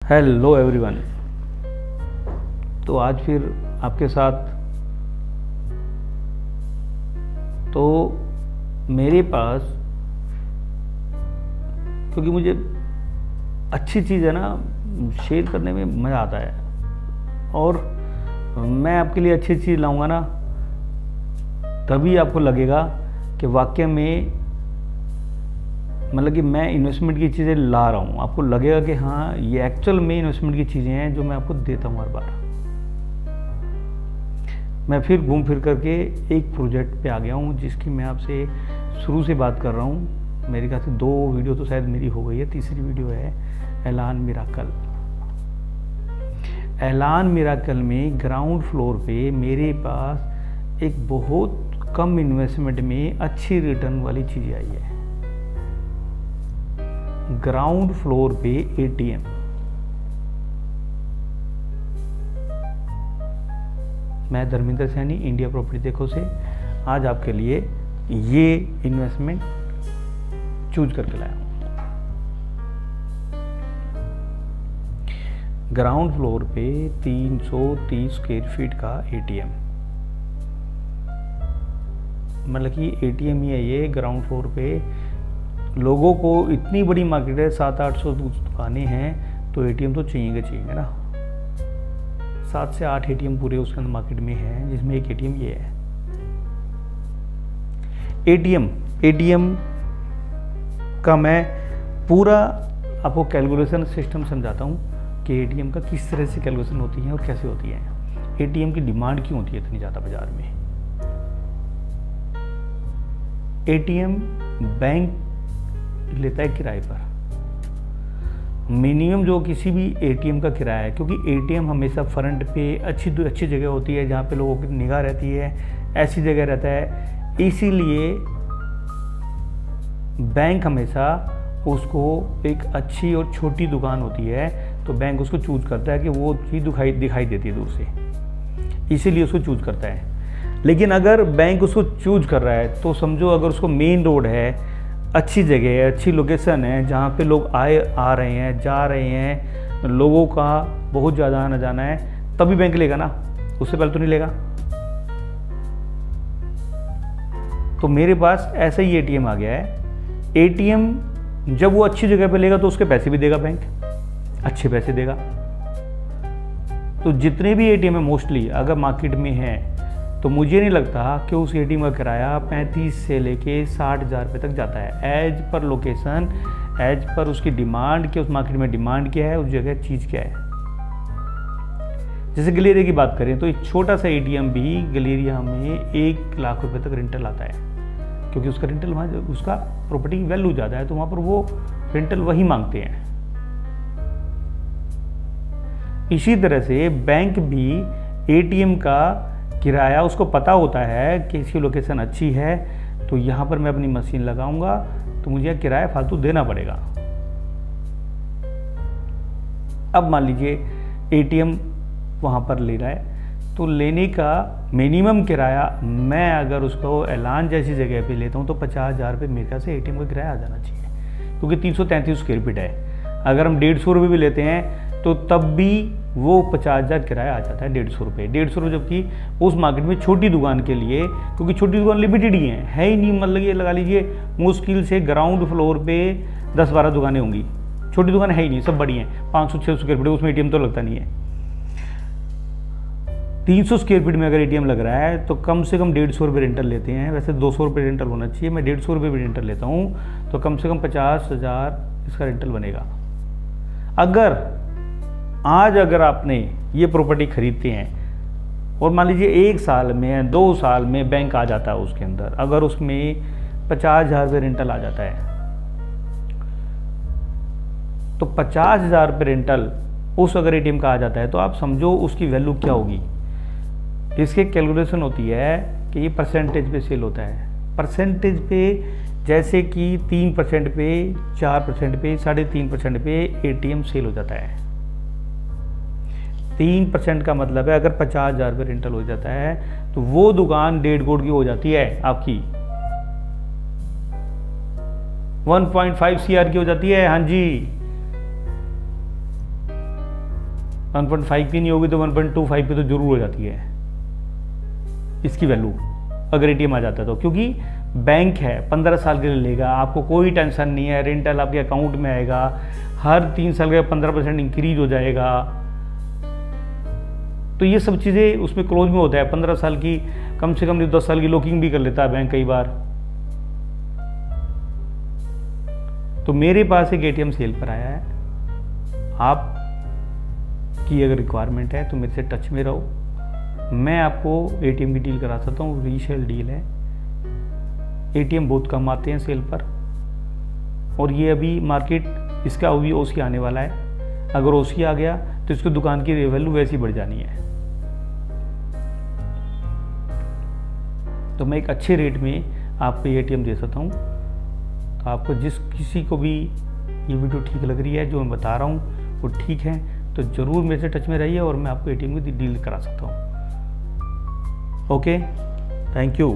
Hello everyone. तो आज फिर आपके साथ तो मेरे पास, क्योंकि मुझे अच्छी चीज़ है ना शेयर करने में मज़ा आता है, और मैं आपके लिए अच्छी चीज़ लाऊंगा ना तभी आपको लगेगा कि वाकई में मतलब कि मैं इन्वेस्टमेंट की चीज़ें ला रहा हूँ। आपको लगेगा कि हाँ ये एक्चुअल में इन्वेस्टमेंट की चीज़ें हैं जो मैं आपको देता हूँ हर बार। मैं फिर घूम फिर करके एक प्रोजेक्ट पे आ गया हूँ जिसकी मैं आपसे शुरू से बात कर रहा हूँ। मेरे ख्याल से 2 वीडियो तो शायद मेरी हो गई है, तीसरी वीडियो है ऐलान मिराकल। ऐलान मिराकल में ग्राउंड फ्लोर पे मेरे पास एक बहुत कम इन्वेस्टमेंट में अच्छी रिटर्न वाली चीज़ आई है। ग्राउंड फ्लोर पे एटीएम। मैं धर्मेंद्र सैनी, इंडिया प्रॉपर्टी देखो से आज आपके लिए ये इन्वेस्टमेंट चूज करके लाया हूं। ग्राउंड फ्लोर पे 330 स्क्वायर फीट का एटीएम, मतलब कि एटीएम ही है ये। ग्राउंड फ्लोर पे लोगों को इतनी बड़ी मार्केट है, 700-800 दुकानें हैं, तो एटीएम तो चाहिए ना। 7 से 8 एटीएम पूरे उसके अंदर मार्केट में है, जिसमें एक एटीएम ये है। एटीएम का मैं पूरा आपको कैलकुलेशन सिस्टम समझाता हूँ कि एटीएम का किस तरह से कैलकुलेशन होती है और कैसे होती है। एटीएम की डिमांड क्यों होती है इतनी ज़्यादा बाजार में। एटीएम बैंक लेता है किराए पर। मिनिमम जो किसी भी एटीएम का किराया है, क्योंकि एटीएम हमेशा फ्रंट पे अच्छी जगह होती है जहाँ पे लोगों की निगाह रहती है, ऐसी जगह रहता है, इसीलिए बैंक हमेशा उसको एक अच्छी और छोटी दुकान होती है तो बैंक उसको चूज करता है कि वो चीज़ दिखाई देती है दूर से, इसीलिए उसको चूज करता है। लेकिन अगर बैंक उसको चूज कर रहा है तो समझो अगर उसको मेन रोड है, अच्छी जगह है, अच्छी लोकेशन है, जहाँ पे लोग आ रहे हैं, जा रहे हैं, लोगों का बहुत ज़्यादा आना जाना है, तभी बैंक लेगा ना, उससे पहले तो नहीं लेगा। तो मेरे पास ऐसा ही एटीएम आ गया है। एटीएम जब वो अच्छी जगह पे लेगा तो उसके पैसे भी देगा बैंक, अच्छे पैसे देगा। तो जितने भी एटीएम है मोस्टली अगर मार्केट में है तो मुझे नहीं लगता कि उस एटीएम का किराया 35 से लेके 60,000 रुपये तक जाता है। As per location, as per उसकी डिमांड, कि उस मार्केट में डिमांड क्या है, उस जगह चीज़ क्या है। जैसे गलेरिया की बात करें तो एक छोटा सा एटीएम भी गलेरिया में 1 लाख रुपए तक रेंटल आता है, क्योंकि उसका रेंटल वहाँ, उसका प्रॉपर्टी की वैल्यू ज़्यादा है तो वहाँ पर वो रेंटल वही मांगते हैं। इसी तरह से बैंक भी एटीएम का किराया, उसको पता होता है कि इसकी लोकेशन अच्छी है तो यहाँ पर मैं अपनी मशीन लगाऊंगा तो मुझे किराया फालतू देना पड़ेगा। अब मान लीजिए एटीएम वहाँ पर ले रहा है तो लेने का मिनिमम किराया, मैं अगर उसको ऐलान जैसी जगह पे लेता हूँ तो 50,000 रुपये मेरे ख्याल से एटीएम का किराया आ जाना चाहिए, क्योंकि 333 स्क्वायर फीट है। अगर हम 150 रुपये भी लेते हैं तो तब भी वो 50,000 किराया आ जाता है, 150 रुपये। 150 रुपये जबकि उस मार्केट में छोटी दुकान के लिए, क्योंकि छोटी दुकान लिमिटेड ही है ही नहीं, मतलब ये लगा लीजिए मुश्किल से ग्राउंड फ्लोर पे 10-12 दुकानें होंगी, छोटी दुकान है ही नहीं, सब बड़ी हैं। 500-600 स्क्वायर फीट, उसमें एटीएम तो लगता नहीं है। 300 स्क्वायर फीट में अगर एटीएम लग रहा है तो कम से कम 150 रुपये रेंटल लेते हैं। वैसे 200 रुपये रेंटल होना चाहिए, मैं 150 रुपये भी रेंटल लेता हूँ, तो कम से कम 50,000 इसका रेंटल बनेगा। अगर आपने ये प्रॉपर्टी खरीदते हैं और मान लीजिए 1 साल में, 2 साल में बैंक आ जाता है उसके अंदर, अगर उसमें 50,000 रुपये रेंटल आ जाता है तो 50,000 रुपये रेंटल उस अगर एटीएम का आ जाता है तो आप समझो उसकी वैल्यू क्या होगी। इसके कैलकुलेशन होती है कि ये परसेंटेज पे सेल होता है। परसेंटेज पे, जैसे कि 3% पे, 4% पे, 3.5% पे एटीएम सेल हो जाता है। 3% का मतलब है अगर 50,000 रुपये रेंटल हो जाता है तो वो दुकान 1.5 करोड़ की हो जाती है आपकी, 1.5 CR की हो जाती है। हाँ जी, 1.5 की नहीं होगी तो 1.25 पे तो जरूर हो जाती है इसकी वैल्यू, अगर एटीएम आ जाता है तो, क्योंकि बैंक है 15 साल के लिए लेगा, आपको कोई टेंशन नहीं है, रेंटल आपके अकाउंट में आएगा, हर 3 साल का 15% इंक्रीज हो जाएगा। तो ये सब चीज़ें उसमें क्लोज में होता है। 15 साल की कम से कम 10 साल की लॉकिंग भी कर लेता है बैंक कई बार। तो मेरे पास एक एटीएम सेल पर आया है, आप की अगर रिक्वायरमेंट है तो मेरे से टच में रहो, मैं आपको एटीएम की डील करा सकता हूँ, रीसेल डील है। एटीएम बहुत कम आते हैं सेल पर, और ये अभी मार्केट इसका अभी ओसी आने वाला है। अगर ओसी आ गया तो इसकी दुकान की वैल्यू वैसी बढ़ जानी है। तो मैं एक अच्छे रेट में आपको ये एटीएम दे सकता हूँ। तो आपको जिस किसी को भी ये वीडियो ठीक लग रही है, जो मैं बता रहा हूँ वो ठीक है, तो ज़रूर मेरे से टच में रहिए और मैं आपको एटीएम की डील करा सकता हूँ। Okay, thank you.